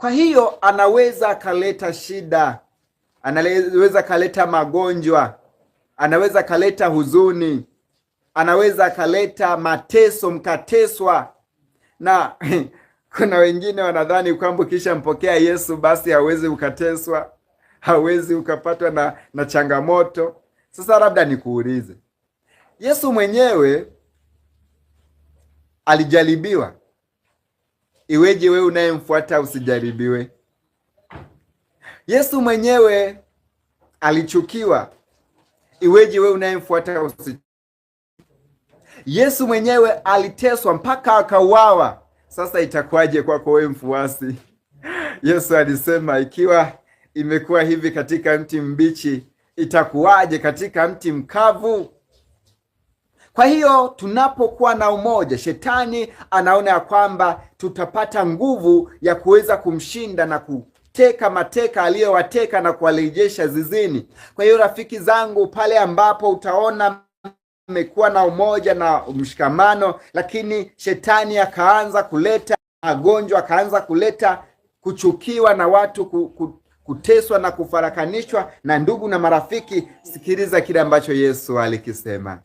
Kwa hiyo anaweza akaleta shida, anaweza akaleta magonjwa, anaweza akaleta huzuni, anaweza akaleta mateso, mkateswa. Na kuna wengine wanadhani kwamba ukisha mpokea Yesu basi hawezi ukateswa, hawezi ukapatwa na changamoto. Sasa labda nikuulize, Yesu mwenyewe alijaribiwa, iweje wewe unayemfuata usijaribiwe? Yesu mwenyewe alichukiwa, iweje wewe unayemfuata usichukiwe? Yesu mwenyewe aliteswa mpaka akauawa. Sasa itakuwaje kwako wewe mfuasi? Yesu alisema ikiwa imekuwa hivi katika mti mbichi, itakuwaje katika mti mkavu? Kwa hiyo tunapokuwa na umoja, shetani anaona ya kwamba tutapata nguvu ya kuweza kumshinda na kuteka mateka aliyowateka na kuwarejesha zizini. Kwa hiyo rafiki zangu, pale ambapo utaona mmekuwa na umoja na mshikamano, lakini shetani akaanza kuleta magonjwa, akaanza kuleta kuchukiwa na watu, kuteswa na kufarakanishwa na ndugu na marafiki, sikiliza kile ambacho Yesu alikisema.